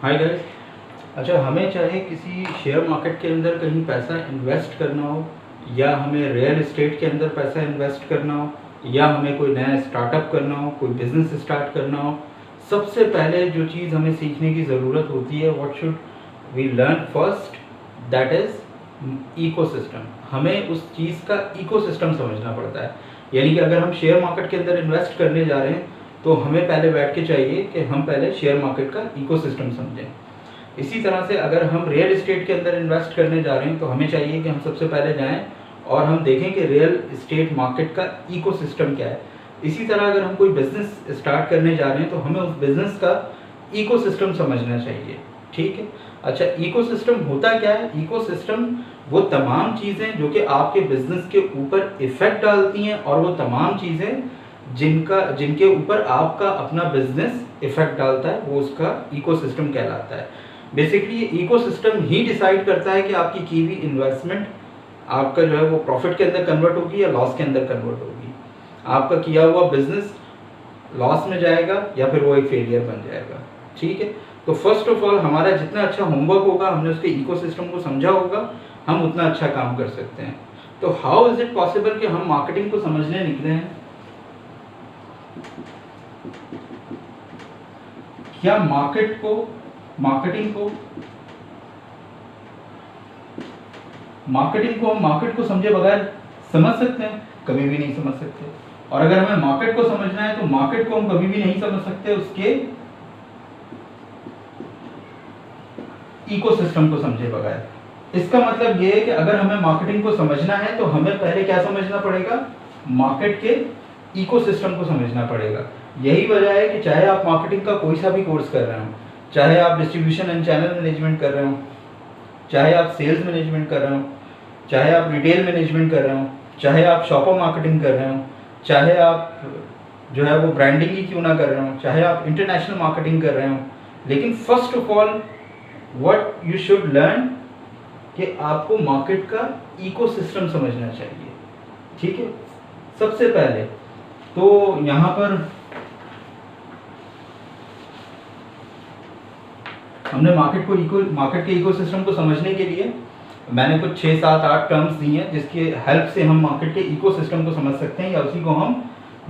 Hi guys. अच्छा, हमें चाहे किसी शेयर मार्केट के अंदर कहीं पैसा इन्वेस्ट करना हो, या हमें रियल एस्टेट के अंदर पैसा इन्वेस्ट करना हो, या हमें कोई नया स्टार्टअप करना हो, कोई बिजनेस स्टार्ट करना हो, सबसे पहले जो चीज़ हमें सीखने की ज़रूरत होती है, what should we learn first, that is ecosystem. हमें उस चीज़ का इकोसिस्टम समझना पड़ता है। यानी कि अगर हम शेयर मार्केट के अंदर इन्वेस्ट करने जा रहे हैं तो हमें पहले बैठ के चाहिए कि हम पहले शेयर मार्केट का इकोसिस्टम समझें। इसी तरह से अगर हम रियल एस्टेट के अंदर इन्वेस्ट करने जा रहे हैं तो हमें चाहिए कि हम सबसे पहले जाएं और हम देखें कि रियल एस्टेट मार्केट का इकोसिस्टम क्या है। इसी तरह अगर हम कोई बिजनेस स्टार्ट करने जा रहे हैं तो हमें उस बिजनेस का इकोसिस्टम समझना चाहिए। ठीक है। अच्छा, इकोसिस्टम होता क्या है? इकोसिस्टम वो तमाम चीज़ें जो कि आपके बिजनेस के ऊपर इफेक्ट डालती हैं, और वो तमाम चीज़ें जिनके ऊपर आपका अपना बिजनेस इफेक्ट डालता है, वो उसका इकोसिस्टम कहलाता है। बेसिकली ये इकोसिस्टम ही डिसाइड करता है कि आपकी की हुई इन्वेस्टमेंट आपका जो है वो प्रॉफिट के अंदर कन्वर्ट होगी या लॉस के अंदर कन्वर्ट होगी। आपका किया हुआ बिजनेस लॉस में जाएगा या फिर वो एक फेलियर बन जाएगा। ठीक है। तो फर्स्ट ऑफ ऑल हमारा जितना अच्छा होमवर्क होगा, हमने उसके इकोसिस्टम को समझा होगा, हम उतना अच्छा काम कर सकते हैं। तो हाउ इज इट पॉसिबल कि हम मार्केटिंग को समझने निकले हैं? क्या मार्केट को मार्केट को समझे बगैर समझ सकते हैं? कभी भी नहीं समझ सकते। और अगर हमें मार्केट को समझना है तो मार्केट को हम कभी भी नहीं समझ सकते उसके इकोसिस्टम को समझे बगैर। इसका मतलब ये है कि अगर हमें मार्केटिंग को समझना है तो हमें पहले क्या समझना पड़ेगा? मार्केट के इकोसिस्टम को समझना पड़ेगा। यही वजह है कि चाहे आप मार्केटिंग का कोई सा भी कोर्स कर रहे हो, चाहे आप डिस्ट्रीब्यूशन एंड चैनल मैनेजमेंट कर रहे हो, चाहे आप सेल्स मैनेजमेंट कर रहे हो, चाहे आप रिटेल मैनेजमेंट कर रहे हो, चाहे आप शॉपर मार्केटिंग कर रहे हो, चाहे आप जो है वो ब्रांडिंग ही क्यों ना कर रहे हो, चाहे आप इंटरनेशनल मार्केटिंग कर रहे हो, लेकिन first of all what you should learn कि आपको मार्केट का इकोसिस्टम समझना चाहिए। ठीक है। सबसे पहले तो यहाँ पर हमने मार्केट के इकोसिस्टम को समझने के लिए मैंने कुछ 6, 7, 8 टर्म्स दी हैं जिसके हेल्प से हम मार्केट के इकोसिस्टम को समझ सकते हैं, या उसी को हम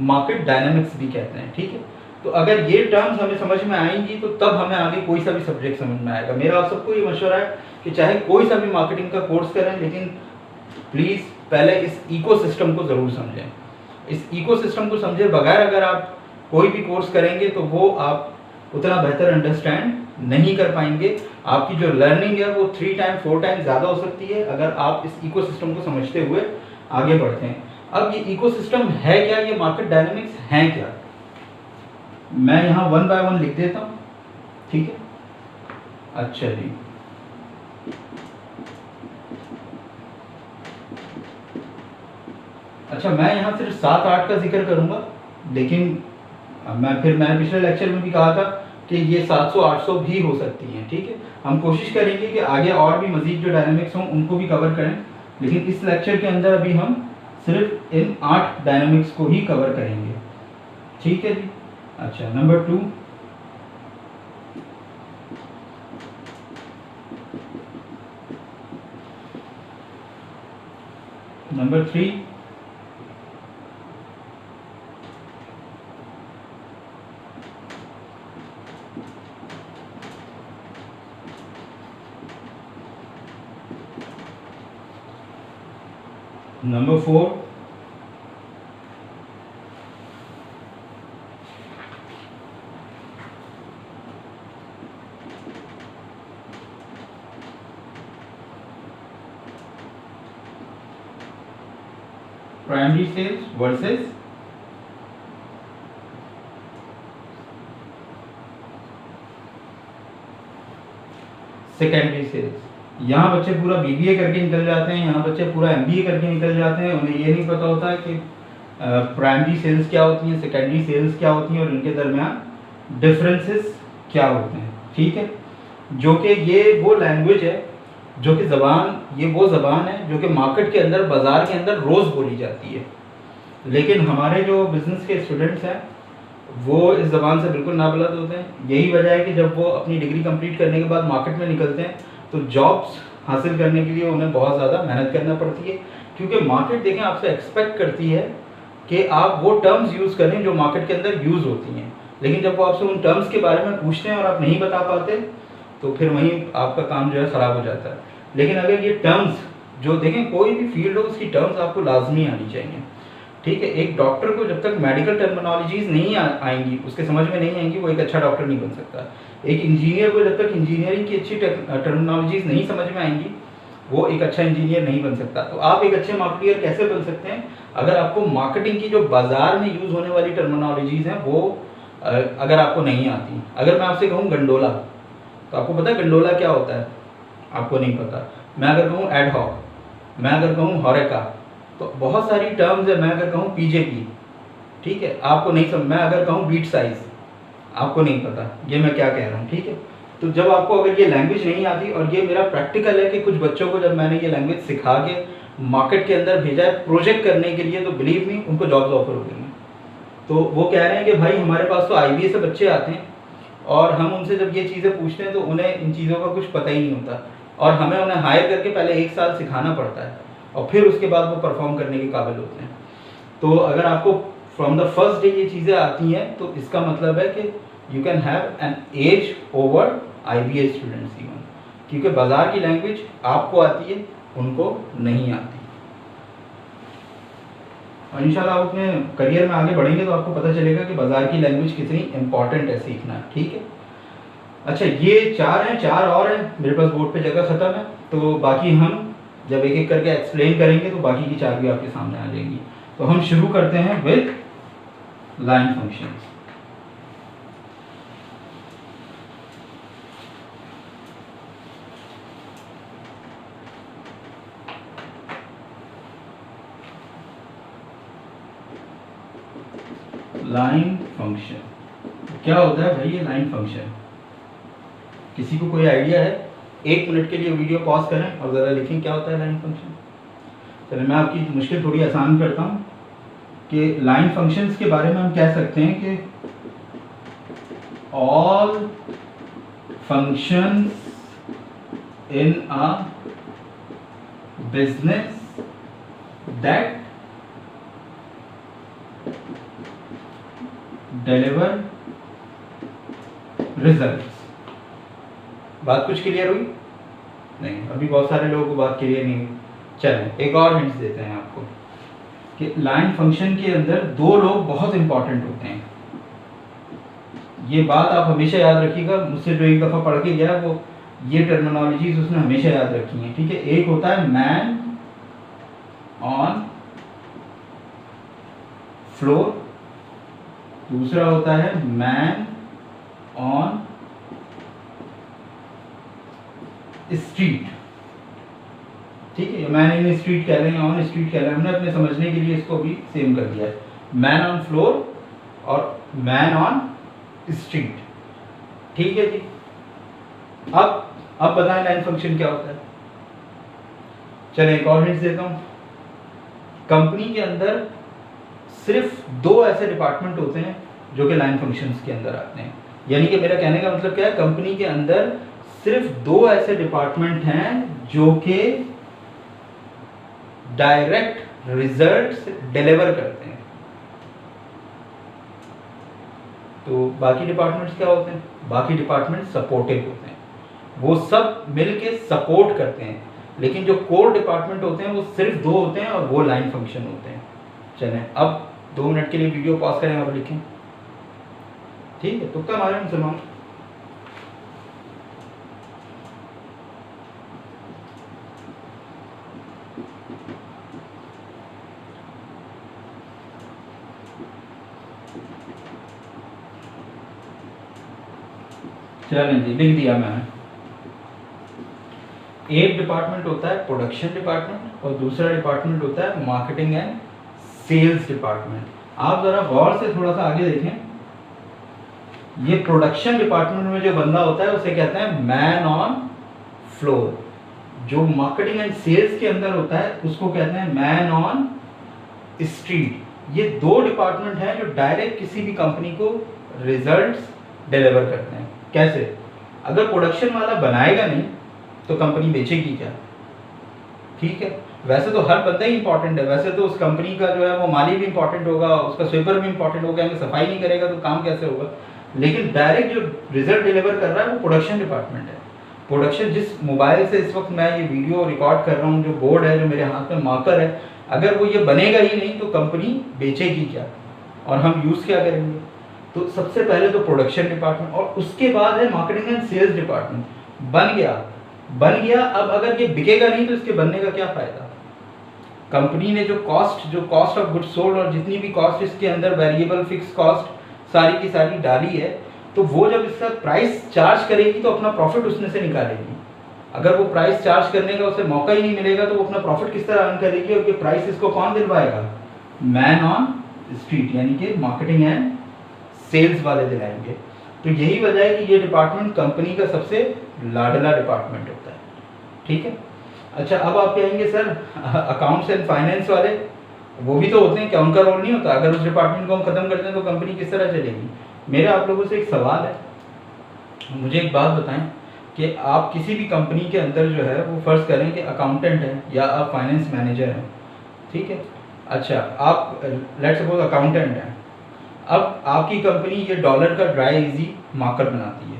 मार्केट डायनामिक्स भी कहते हैं। ठीक है। तो अगर ये टर्म्स हमें समझ में आएंगी तो तब हमें आगे कोई सा भी सब्जेक्ट समझ में आएगा। मेरा आप सबको ये मशवरा है कि चाहे कोई सा भी मार्केटिंग का कोर्स करें, लेकिन प्लीज़ पहले इस इकोसिस्टम को ज़रूर समझें। इस इकोसिस्टम को समझे बगैर अगर आप कोई भी कोर्स करेंगे तो वो आप उतना बेहतर अंडरस्टैंड नहीं कर पाएंगे। आपकी जो लर्निंग है वो 3 टाइम 4 टाइम ज़्यादा हो सकती है अगर आप इस इकोसिस्टम को समझते हुए आगे बढ़ते हैं। अब ये इकोसिस्टम है क्या? ये मार्केट डायनामिक्स हैं क्या? मैं यहाँ 1 बाय 1 लिख देता हूँ। ठीक है। अच्छा जी, अच्छा मैं यहाँ सिर्फ 7-8 का जिक्र करूँगा, लेकिन मैंने पिछले लेक्चर में भी कहा था कि ये 700-800 भी हो सकती हैं। ठीक है। हम कोशिश करेंगे कि आगे और भी मज़ीद जो डायनामिक्स हों उनको भी कवर करें, लेकिन इस लेक्चर के अंदर अभी हम सिर्फ इन 8 डायनामिक्स को ही कवर करेंगे। ठीक है जी। अच्छा, number 2, number 3, number 4, primary sales versus secondary sales. यहाँ बच्चे पूरा बीबीए करके निकल जाते हैं, यहाँ बच्चे पूरा एमबीए करके निकल जाते हैं, उन्हें ये नहीं पता होता है कि प्राइमरी सेल्स क्या होती हैं, सेकेंडरी सेल्स क्या होती हैं और इनके दरमियान डिफरेंसेस क्या होते हैं। ठीक है। जो कि ये वो लैंग्वेज है, जो कि ये वो ज़बान है जो कि मार्केट के अंदर, बाज़ार के अंदर रोज़ बोली जाती है, लेकिन हमारे जो बिज़नेस के स्टूडेंट्स हैं वो इस ज़बान से बिल्कुल नाबलद होते हैं। यही वजह है कि जब वो अपनी डिग्री कंप्लीट करने के बाद मार्केट में निकलते हैं तो जॉब्स हासिल करने के लिए उन्हें बहुत ज़्यादा मेहनत करना पड़ती है, क्योंकि मार्केट देखें आपसे एक्सपेक्ट करती है कि आप वो टर्म्स यूज़ करें जो मार्केट के अंदर यूज़ होती हैं। लेकिन जब वो आपसे उन टर्म्स के बारे में पूछते हैं और आप नहीं बता पाते तो फिर वहीं आपका काम जो है ख़राब हो जाता है। लेकिन अगर ये टर्म्स जो देखें, कोई भी फील्ड हो उसकी टर्म्स आपको लाजमी आनी चाहिए, ठीक है। एक डॉक्टर को जब तक मेडिकल टर्मिनोलॉजीज़ नहीं आएंगी, उसके समझ में नहीं आएंगी, वो एक अच्छा डॉक्टर नहीं बन सकता। एक इंजीनियर को जब तक इंजीनियरिंग की अच्छी टर्मिनोलॉजीज़ नहीं समझ में आएंगी, वो एक अच्छा इंजीनियर नहीं बन सकता। तो आप एक अच्छे मार्केटियर कैसे बन सकते हैं? अगर आपको मार्केटिंग की जो बाज़ार में यूज़ होने वाली टर्मिनोलॉजीज़ हैं वो अगर आपको नहीं आती। अगर मैं आपसे कहूँ गंडोला, तो आपको पता है गंडोला क्या होता है? आपको नहीं पता। मैं अगर कहूँ एडहॉक, मैं अगर कहूँ हॉरेका, तो बहुत सारी टर्म्स है। मैं अगर कहूँ पीजेपी, ठीक है, आपको नहीं समझ। मैं अगर कहूँ बीट साइज, आपको नहीं पता ये मैं क्या कह रहा हूँ, ठीक है। तो जब आपको अगर ये लैंग्वेज नहीं आती, और ये मेरा प्रैक्टिकल है कि कुछ बच्चों को जब मैंने ये लैंग्वेज सिखा के मार्केट के अंदर भेजा है प्रोजेक्ट करने के लिए, तो बिलीव मी उनको जॉब्स ऑफर हो गई हैं। तो वो कह रहे हैं कि भाई हमारे पास तो IBA से बच्चे आते हैं और हम उनसे जब ये चीज़ें पूछते हैं तो उन्हें इन चीज़ों का कुछ पता ही नहीं होता, और हमें उन्हें हायर करके पहले 1 साल सिखाना पड़ता है और फिर उसके बाद वो परफॉर्म करने के काबिल होते हैं। तो अगर आपको फ्रॉम द फर्स्ट डे ये चीज़ें आती हैं तो इसका मतलब है कि you can have an edge over IBA students even, क्योंकि बाज़ार की लैंग्वेज आपको आती है, उनको नहीं आती। और इंशाल्लाह आप अपने करियर में आगे बढ़ेंगे तो आपको पता चलेगा कि बाज़ार की लैंग्वेज कितनी इंपॉर्टेंट है सीखना, ठीक है। अच्छा, ये 4 हैं, 4 और हैं मेरे पास बोर्ड पे, जगह ख़त्म है, तो बाकी हम जब एक एक करके एक्सप्लेन करेंगे तो बाकी की 4 भी आपके सामने आ जाएंगी। तो हम शुरू करते हैं with line functions. Line function क्या होता है भाई? ये लाइन फंक्शन किसी को कोई आइडिया है? 1 मिनट के लिए वीडियो पॉज करें और ज़रा लिखें क्या होता है लाइन फंक्शन। चलिए मैं आपकी मुश्किल थोड़ी आसान करता हूँ कि लाइन फंक्शंस के बारे में हम कह सकते हैं कि all functions in a business that deliver results. बात कुछ क्लियर हुई? नहीं, अभी बहुत सारे लोगों को बात क्लियर नहीं हुई। चलें एक और हिंट्स देते हैं आपको कि लाइन फंक्शन के अंदर 2 लोग बहुत इंपॉर्टेंट होते हैं। ये बात आप हमेशा याद रखिएगा, मुझसे जो एक दफ़ा पढ़ के गया वो ये टर्मिनोलॉजीज उसने हमेशा याद रखी हैं, ठीक है। एक होता है मैन ऑन फ्लोर, दूसरा होता है मैन ऑन स्ट्रीट, ठीक है। मैन इन स्ट्रीट कह रहे हैं, ऑन स्ट्रीट कह रहे हैं, हमने अपने समझने के लिए इसको भी सेम कर दिया है। मैन ऑन फ्लोर और मैन ऑन स्ट्रीट, ठीक है जी। अब बताएं लाइन फंक्शन क्या होता है। चलें एक और हिंट देता हूँ। कंपनी के अंदर सिर्फ 2 ऐसे डिपार्टमेंट होते हैं जो कि लाइन फंक्शंस के अंदर आते हैं। यानी कि मेरा कहने का मतलब क्या है, कंपनी के अंदर सिर्फ 2 ऐसे डिपार्टमेंट हैं जो कि डायरेक्ट रिजल्ट्स डिलीवर करते हैं। तो बाकी डिपार्टमेंट्स क्या होते हैं? बाकी डिपार्टमेंट सपोर्टिव होते हैं, वो सब मिलके सपोर्ट करते हैं। लेकिन जो कोर डिपार्टमेंट होते हैं वो सिर्फ 2 होते हैं और वो लाइन फंक्शन होते हैं। चलें अब 2 मिनट के लिए वीडियो पॉज करें और लिखें, ठीक है। तुक्का मारे मुसलमान। चलें जी, लिख दिया मैंने। एक डिपार्टमेंट होता है प्रोडक्शन डिपार्टमेंट और दूसरा डिपार्टमेंट होता है मार्केटिंग एंड सेल्स डिपार्टमेंट। आप जरा गौर से थोड़ा सा आगे देखें, ये प्रोडक्शन डिपार्टमेंट में जो बंदा होता है उसे कहते हैं मैन ऑन फ्लोर। जो मार्केटिंग एंड सेल्स के अंदर होता है उसको कहते हैं मैन ऑन स्ट्रीट। ये दो डिपार्टमेंट हैं जो डायरेक्ट किसी भी कंपनी को रिजल्ट्स डिलीवर करते हैं। कैसे? अगर प्रोडक्शन वाला बनाएगा नहीं तो कंपनी बेचेगी क्या? ठीक है, वैसे तो हर बंदा ही इंपॉर्टेंट है, वैसे तो उस कंपनी का जो है वो माली भी इंपॉर्टेंट होगा, उसका स्वीपर भी इंपॉर्टेंट होगा, अगर सफाई नहीं करेगा तो काम कैसे होगा? लेकिन डायरेक्ट जो रिजल्ट डिलीवर कर रहा है वो प्रोडक्शन डिपार्टमेंट है। प्रोडक्शन, जिस मोबाइल से इस वक्त मैं ये वीडियो रिकॉर्ड कर रहा हूँ, जो बोर्ड है, जो मेरे हाथ में मार्कर है, अगर वो ये बनेगा ही नहीं तो कंपनी बेचेगी क्या और हम यूज़ क्या करेंगे? तो सबसे पहले तो प्रोडक्शन डिपार्टमेंट, और उसके बाद है मार्केटिंग एंड सेल्स डिपार्टमेंट। बन गया, अब अगर ये बिकेगा नहीं तो इसके बनने का क्या फ़ायदा? कंपनी ने जो कॉस्ट ऑफ गुड्स सोल्ड और जितनी भी कॉस्ट इसके अंदर वेरिएबल फिक्स कॉस्ट सारी की सारी डाली है, तो वो जब इसका प्राइस चार्ज करेगी तो अपना प्रॉफिट उसमें से निकालेगी। अगर वो प्राइस चार्ज करने का उसे मौका ही नहीं मिलेगा तो वो अपना प्रॉफिट किस तरह अर्न करेगी? और ये प्राइस इसको कौन दिलवाएगा? मैन ऑन स्ट्रीट, यानी कि मार्केटिंग एंड सेल्स वाले दिलाएंगे। तो यही वजह है कि ये डिपार्टमेंट कंपनी का सबसे लाडला डिपार्टमेंट होता है। ठीक है, अच्छा, अब आप कहेंगे सर अकाउंट्स एंड फाइनेंस वाले वो भी तो होते हैं, क्या उनका रोल नहीं होता? अगर उस डिपार्टमेंट को हम खत्म कर दें तो कंपनी किस तरह चलेगी? मेरा आप लोगों से एक सवाल है, मुझे एक बात बताएं कि आप किसी भी कंपनी के अंदर जो है वो फर्ज करें कि अकाउंटेंट हैं या आप फाइनेंस मैनेजर हैं, ठीक है? अच्छा, आप लेट्स सपोज अकाउंटेंट हैं। अब आपकी कंपनी ये डॉलर का ड्राई इजी मार्कर बनाती है।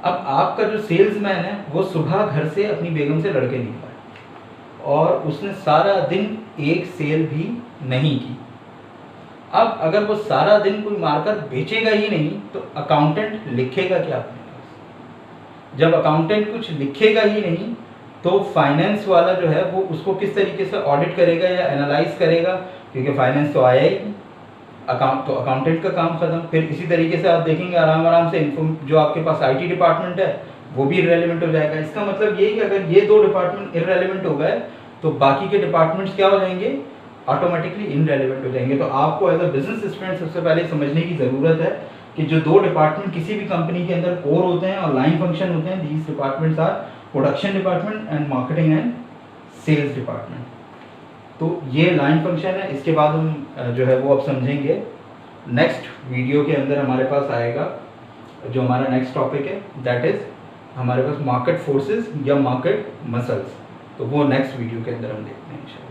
अब आपका जो सेल्समैन है वो सुबह घर से अपनी बेगम से लड़के निकला और उसने सारा दिन एक सेल भी नहीं की। अब अगर वो सारा दिन कोई मार्कर बेचेगा ही नहीं तो अकाउंटेंट लिखेगा क्या अपने पास? जब अकाउंटेंट कुछ लिखेगा ही नहीं तो फाइनेंस वाला जो है वो उसको किस तरीके से ऑडिट करेगा या एनालाइज करेगा? क्योंकि फाइनेंस तो आया ही नहीं, अकाउंटेंट का काम खत्म। फिर इसी तरीके से आप देखेंगे आराम से जो आपके पास आईटी डिपार्टमेंट है वो भी इररेलेवेंट हो जाएगा। इसका मतलब ये है कि अगर ये दो डिपार्टमेंट इररेलेवेंट हो गए तो बाकी के डिपार्टमेंट्स क्या हो जाएंगे? ऑटोमेटिकली इनरेलेवेंट हो जाएंगे। तो आपको एज अ बिजनेस स्टूडेंट सबसे पहले समझने की ज़रूरत है कि जो दो डिपार्टमेंट किसी भी कंपनी के अंदर कोर होते हैं और लाइन फंक्शन होते हैं, these departments are production department and marketing and sales department. तो ये लाइन फंक्शन है, इसके बाद हम जो है वो अब समझेंगे। नेक्स्ट वीडियो के अंदर हमारे पास आएगा जो हमारा नेक्स्ट टॉपिक है, दैट इज़ हमारे पास मार्केट फोर्सेस या मार्केट मसल्स। तो वो नेक्स्ट वीडियो के अंदर हम देखते हैं इंशाल्लाह।